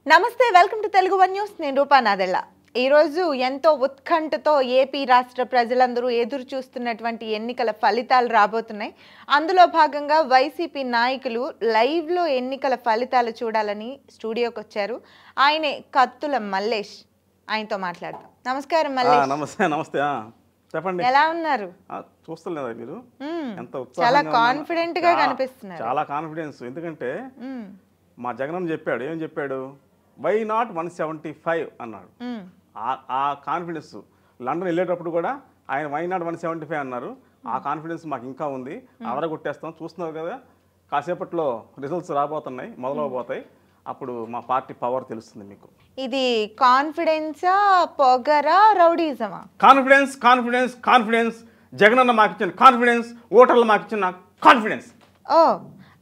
నమస్తే welcome to Telugu one news నేను రూపా నాదెళ్ళ ఈ రోజు ఎంతో ఉత్కంఠతో ఏపీ రాష్ట్ర ప్రజలందరూ ఎదురు చూస్తున్నటువంటి ఎన్నికల ఫలితాలు రాబోతున్నాయి అందులో భాగంగా వైసీపీ నాయకులు లైవ్ లో ఎన్నికల ఫలితాలు చూడాలని స్టూడియోకి వచ్చారు ఆయనే కత్తుల మల్లేష్ ఆయనతో మాట్లాడదాం నమస్కారం మల్లేష్ నమస్తే నమస్తే చెప్పండి ఎలా ఉన్నారు చూస్తలేదా మీరు ఎంత చాలా కాన్ఫిడెంట్ గా కనిపిస్తున్నారు చాలా కాన్ఫిడెన్స్ ఎందుకంటే మా జగన్ చెప్పాడు ఏం చెప్పాడు వై నాట్ 175 అన్నాడు ఆ కాన్ఫిడెన్స్ లండన్ వెళ్ళేటప్పుడు కూడా ఆయన వై నాట్ 175 అన్నారు ఆ కాన్ఫిడెన్స్ మాకు ఇంకా ఉంది కొట్టేస్తాం చూస్తున్నారు కదా కాసేపట్లో రిజల్ట్స్ రాబోతున్నాయి మొదలవబోతాయి అప్పుడు మా పార్టీ పవర్ తెలుస్తుంది మీకు ఇది కాన్ఫిడెన్సా పొగరా రౌడీజమా కాన్ఫిడెన్స్ కాన్ఫిడెన్స్ కాన్ఫిడెన్స్ జగనన్న మాకు ఇచ్చిన కాన్ఫిడెన్స్ ఓటర్లు మాకు ఇచ్చిన కాన్ఫిడెన్స్ ఓ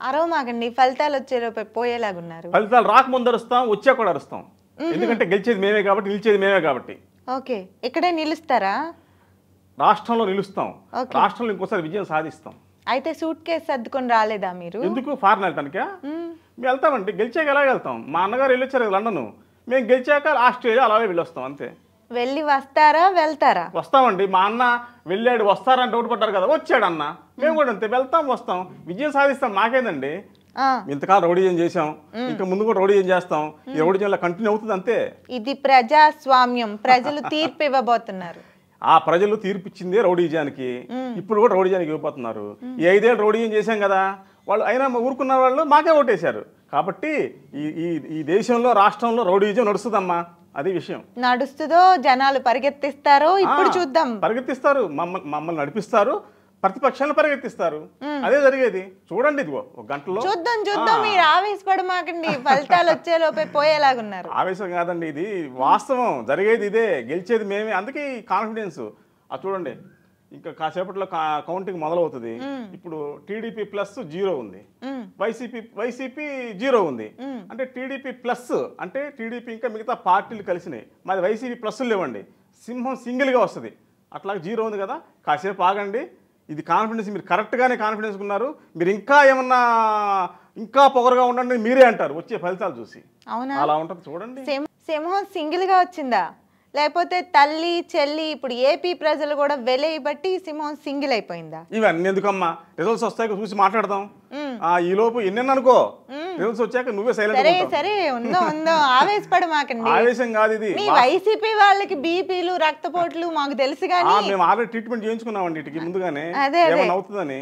అరవమాగండి ఫలితాలు వచ్చేలోపే పోయేలాగున్నారు ఫలితాలు రాకముందు అరుస్తాం వచ్చా కూడా అరుస్తాం ఎందుకంటే గెలిచేది మేమే కాబట్టి నిలిచేది మేమే కాబట్టి ఓకే ఇక్కడే నిలుస్తారా రాష్ట్రంలో నిలుస్తాం రాష్ట్రంలో ఇంకోసారి విజయం సాధిస్తాం అయితే సూట్ కేసు సర్దుకొని రాలేదా మీరు ఎందుకు ఫారెన్ వెళ్తానికా మేము వెళ్తామండి గెలిచాక ఎలాగ వెళ్తాం మా అన్నగారు వెళ్ళొచ్చారు లండన్ మేము గెలిచాక ఆస్ట్రేలియా అలాగే వెళ్ళొస్తాం అంతే వెళ్ళి వస్తారా వెళ్తారా వస్తామండి మా అన్న వెళ్ళాడు వస్తారని డౌట్ పడ్డారు కదా వచ్చాడు అన్న మేము కూడా అంతే వెళ్తాం వస్తాం విజయం సాధిస్తాం మాకేదండి ఇంతకాలం రౌడీజం చేసాం ఇంకా ముందు కూడా రౌడీజం చేస్తాం ఈ రౌడీజంలో కంటిన్యూ అవుతుంది అంతే ఇది ప్రజాస్వామ్యం ప్రజలు తీర్పు ఇవ్వబోతున్నారు ఆ ప్రజలు తీర్పిచ్చిందే రౌడీజానికి ఇప్పుడు కూడా రౌడీజానికి ఇవ్వబోతున్నారు ఈ 5 ఏళ్ళు రౌడీజం చేశాం కదా వాళ్ళు అయినా ఊరుకున్న వాళ్ళు మాకే ఓటేశారు కాబట్టి ఈ దేశంలో రాష్ట్రంలో రౌడీజం నడుస్తుందమ్మా అది విషయం నడుస్తుందో జనాలు పరిగెత్తిస్తారో ఇప్పుడు చూద్దాం పరిగెత్తిస్తారు మమ్మల్ని నడిపిస్తారు ప్రతిపక్షాలను పరిగెత్తిస్తారు అదే జరిగేది చూడండి ఇదిగో ఒక గంటలో చూద్దాం మీరు ఆవేశపడమాకండి ఫలితాలు వచ్చేలోపే పోయేలాగున్నారు ఆవేశం కాదండి ఇది వాస్తవం జరిగేది ఇదే గెలిచేది మేమే అందుకే ఈ కాన్ఫిడెన్స్ అది చూడండి ఇంకా కాసేపట్లో కౌంటింగ్ మొదలవుతుంది ఇప్పుడు టీడీపీ ప్లస్ 0 ఉంది వైసీపీ 0 ఉంది అంటే టీడీపీ ప్లస్ అంటే టీడీపీ ఇంకా మిగతా పార్టీలు కలిసినాయి మాది వైసీపీ ప్లస్ లేవండి సింహం సింగిల్గా వస్తుంది అట్లా 0 ఉంది కదా కాసేపు ఆగండి ఇది కాన్ఫిడెన్స్ మీరు కరెక్ట్గానే కాన్ఫిడెన్స్ ఉన్నారు మీరు ఇంకా ఏమన్నా ఇంకా పొగరుగా ఉండండి మీరే అంటారు వచ్చే ఫలితాలు చూసి అలా ఉంటుంది చూడండి సింహం సింగిల్ గా వచ్చిందా లేకపోతే తల్లి చెల్లి ఇప్పుడు ఏపీ ప్రజలు కూడా వెలయి బట్టి సింహం సింగిల్ అయిపోయిందా ఇవన్నీ ఎందుకమ్మా రిజల్ట్స్ వస్తాయి చూసి మాట్లాడదాం ఈ లోపు ఎన్నెన్న అనుకో రిజల్ట్స్ వచ్చాక నువ్వే సైలెంట్ సరే ఉందో ఆవేశపడమాకండి ఆవేశం కాదు ఇది మీ వైసీపీ వాళ్ళకి బీపీలు రక్తపోట్లు మాకు తెలుసు కానీ మేము ఆల్రెడీ ట్రీట్మెంట్ చేయించుకున్నామండి వీటికి ముందుగానే ఏమన్నా అవుతుందని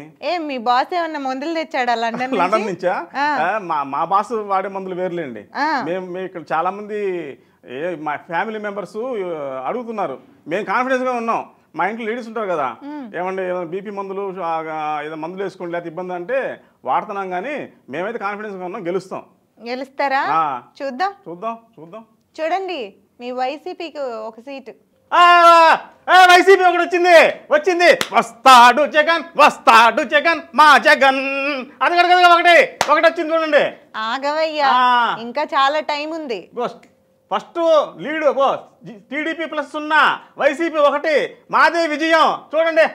మీ బాస్ ఏమన్నా మందులు తెచ్చాడా లండన్ నుంచా మా బాస్ వాడే మందులు వేరులేండి మేము ఇక్కడ చాలా మంది మా ఫ్యామిలీ మెంబర్స్ అడుగుతున్నారు మేము కాన్ఫిడెన్స్గా ఉన్నాం మా ఇంట్లో లేడీస్ ఉంటారు కదా ఏమంటే ఏదైనా బీపీ మందులు ఏదైనా మందులు వేసుకోండి లేకపోతే ఇబ్బంది అంటే వాడుతున్నాం కానీ మేమైతే కాన్ఫిడెన్స్గా ఉన్నాం గెలుస్తారా చూద్దాం చూడండి మీ వైసీపీకి ఒక సీటు వైసీపీ ఒకటి వచ్చింది వస్తాడు జగన్ మా జగన్ అది ఒకటి వచ్చింది చూడండి ఆగవయ్యా ఇంకా చాలా టైం ఉంది first lead TDP plus 0 YCP 1 మాదే విజయం చూడండి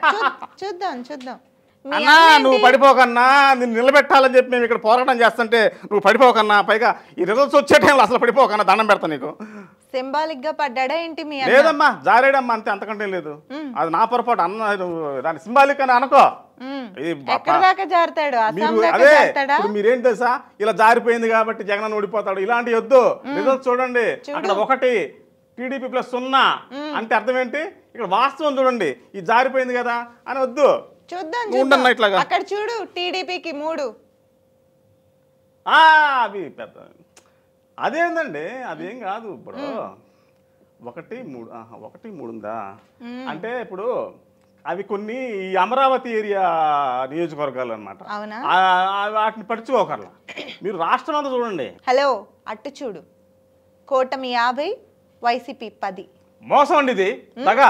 చూద్దాం అన్నా నువ్వు పడిపోకన్నా నిన్ను నిలబెట్టాలని చెప్పి మేము ఇక్కడ పోరాటం చేస్తుంటే నువ్వు పడిపోకన్నా పైగా ఈ రిజల్ట్స్ వచ్చే టైంలో అసలు పడిపోకన్నా దండం పెడతా నీకు సింబాలిక్ గా పడ్డా ఏంటి లేదమ్మా జారేడమ్మా అంతే అంతకంటే లేదు అది నా పొరపాటు అన్న దాని సింబాలిక్ అని అనుకో జారుతాడు మీరేం తెలుసా ఇలా జారిపోయింది కాబట్టి జగన్ ఓడిపోతాడు ఇలాంటి వద్దు రిజల్ట్స్ చూడండి అక్కడ 1 టీడీపీ ప్లస్ 0 అంటే అర్థం ఏంటి ఇక్కడ వాస్తవం చూడండి ఇది జారిపోయింది కదా అని వద్దు చూద్దాం ఇట్లాగా అక్కడ చూడు టీడీపీకి 3 అవి పెద్ద అదేందండి అదేం కాదు ఇప్పుడు 1 3 ఉందా అంటే ఇప్పుడు అవి కొన్ని ఈ అమరావతి ఏరియా నియోజకవర్గాలు అన్నమాట వాటిని పడుచుకోకర్లా మీరు రాష్ట్రం అంతా చూడండి హలో అట్టు చూడు కూటమి 50 వైసీపీ 10 మోసం అండి ఇది దగా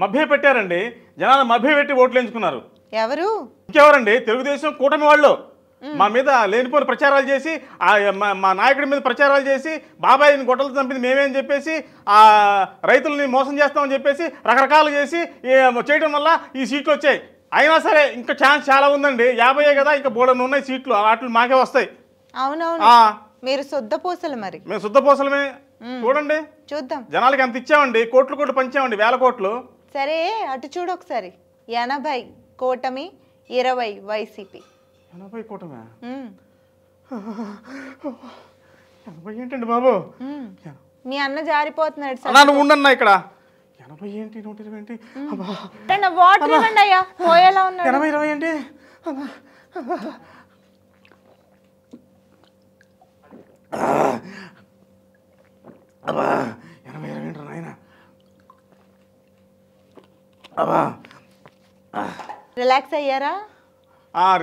మభ్య పెట్టారండి జనాలు మభ్య పెట్టి ఓట్లు ఎంచుకున్నారు ఎవరు ఇంకెవరండి తెలుగుదేశం కూటమి వాళ్ళు మా మీద లేనిపోని ప్రచారాలు చేసి మా నాయకుడి మీద ప్రచారాలు చేసి బాబాయిని గొడ్డలు చంపింది మేమేని చెప్పేసి రైతులని మోసం చేస్తామని చెప్పేసి రకరకాలు చేసి చేయడం వల్ల ఈ సీట్లు వచ్చాయి అయినా సరే ఇంకా ఛాన్స్ చాలా ఉందండి 50 కదా ఇంకా బోర్డు ఉన్నాయి సీట్లు వాటిని మాకే వస్తాయి మీరు శుద్ధపూసలు మరి. మేము శుద్ధపూసలమే. చూడండి, చూద్దాం. జనాలకి ఎంత ఇచ్చామండి, కోట్లు కోట్లు పంచామండి, 1000 కోట్లు. సరే అటు చూడు ఒకసారి. 80 కూటమి, 20 వైసీపీ. 80 కూటమి? 80 ఏంటండి బాబు? మీ అన్న జారిపోతున్నాడు సార్. నన్ను ఉండన్నా ఇక్కడ. 80 ఏంటి, 120 ఏంటి? వాటర్ ఇవ్వండి అయ్యా, పోయేలా ఉన్నాడు. 80 20 ఏంటి? 80 20 ఏంటి నాయన? రిలాక్స్ అయ్యారా?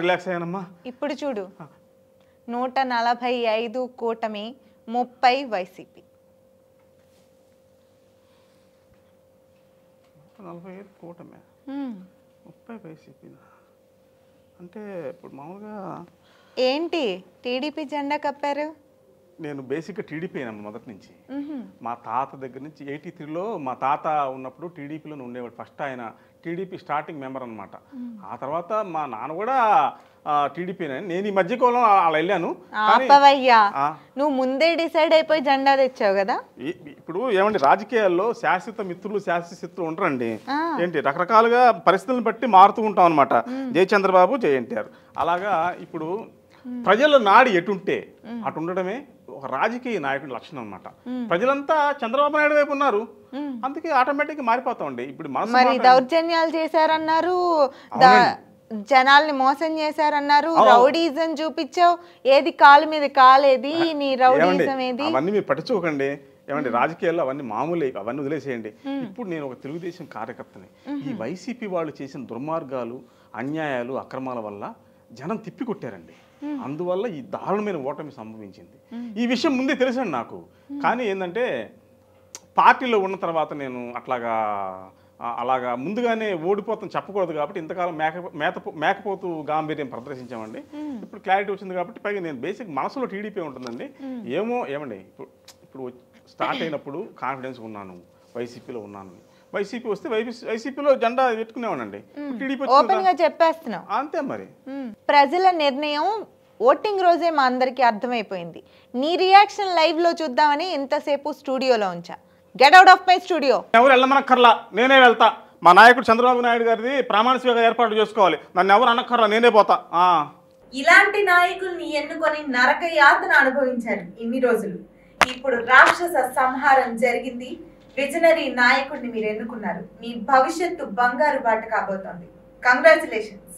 రిలాక్స్ అయ్యానమ్మా. ఇప్పుడు చూడు, 145 కూటమి, 30 వైసీపీ. 145 కూటమి, 30 వైసీపీ. అంటే ఇప్పుడు మామూలుగా ఏంటి టీడీపీ జెండా కప్పారు? నేను బేసిక్గా టీడీపీ అయినా మొదటి నుంచి. మా తాత దగ్గర నుంచి 83లో మా తాత ఉన్నప్పుడు టీడీపీలో ఉండేవాడు. ఫస్ట్ ఆయన టీడీపీ స్టార్టింగ్ మెంబర్ అనమాట. ఆ తర్వాత మా నాన్న కూడా టీడీపీనే. నేను ఈ మధ్యకాలం అలా వెళ్ళాను. నువ్వు ముందే డిసైడ్ అయిపోయి జెండా తెచ్చావు కదా. ఇప్పుడు ఏమండి, రాజకీయాల్లో శాశ్వత మిత్రులు శాశ్వత శత్రులు ఉంటారండి. ఏంటి, రకరకాలుగా పరిస్థితులను బట్టి మారుతూ ఉంటాం అనమాట. జై చంద్రబాబు, జై ఎన్టీఆర్. అలాగా ఇప్పుడు ప్రజల నాడి ఎటుంటే అటు ఉండడమే ఒక రాజకీయ నాయకుడి లక్షణం అనమాట. ప్రజలంతా చంద్రబాబు నాయుడు వైపు ఉన్నారు, అందుకే ఆటోమేటిక్గా మారిపోతామండి. ఇప్పుడు మరి దౌర్జన్యాలు చేశారన్నారు, జనాల్ని మోసం చేశారన్నారు, రౌడీజం చూపించావు. ఏది కాలు మీద కాలేది నీ రౌడీజం ఏది? అవన్నీ మీరు పట్టించుకోకండి. ఏమండి, రాజకీయాల్లో అవన్నీ మామూలే, అవన్నీ వదిలేసేయండి. ఇప్పుడు నేను ఒక తెలుగుదేశం కార్యకర్తని. ఈ వైసీపీ వాళ్ళు చేసిన దుర్మార్గాలు, అన్యాయాలు, అక్రమాల వల్ల జనం తిప్పికొట్టారండి. అందువల్ల ఈ దారుణమైన ఓటమి సంభవించింది. ఈ విషయం ముందే తెలుసండి నాకు. కానీ ఏంటంటే పార్టీలో ఉన్న తర్వాత నేను అలాగా ముందుగానే ఓడిపోతాం చెప్పకూడదు కాబట్టి ఇంతకాలం మేకపోతూ గాంభీర్యం ప్రదర్శించామండి. ఇప్పుడు క్లారిటీ వచ్చింది కాబట్టి పైగా నేను బేసిక్ మనసులో టీడీపీ ఉంటుందండి. ఏమండి, ఇప్పుడు స్టార్ట్ అయినప్పుడు కాన్ఫిడెన్స్ ఉన్నాను, వైసీపీలో ఉన్నాను. వైసీపీ వస్తే వైసీపీలో జెండా పెట్టుకునేవానండి. టీడీపీ ఓపెన్ గా చెప్పేస్తున్నావు అంతే. మరి ప్రజల నిర్ణయం ఓటింగ్ రోజే మా అందరికి అర్థమైపోయింది. నీ రియాక్షన్ లైవ్ లో చూద్దామని ఇంతసేపు స్టూడియోలో ఉంచా. Get out of my studio. ఎవరు వెళ్ళమనక్కర్లా, నేనే వెళ్తా. మా నాయకుడు చంద్రబాబు నాయుడు గారిది ప్రామాణికంగా ఏర్పాటు చేసుకోవాలి. నన్ను ఎవరు అనక్కర్లా, నేనే పోతా. ఇలాంటి నాయకుల్ని ఎన్నుకొని నరక యాతన అనుభవించారు ఇన్ని రోజులు. ఇప్పుడు రాక్షస సంహారం జరిగింది. విజనరీ నాయకుడిని మీరు ఎన్నుకున్నారు. మీ భవిష్యత్తు బంగారు బాట కాబోతోంది. కంగ్రాచులేషన్స్.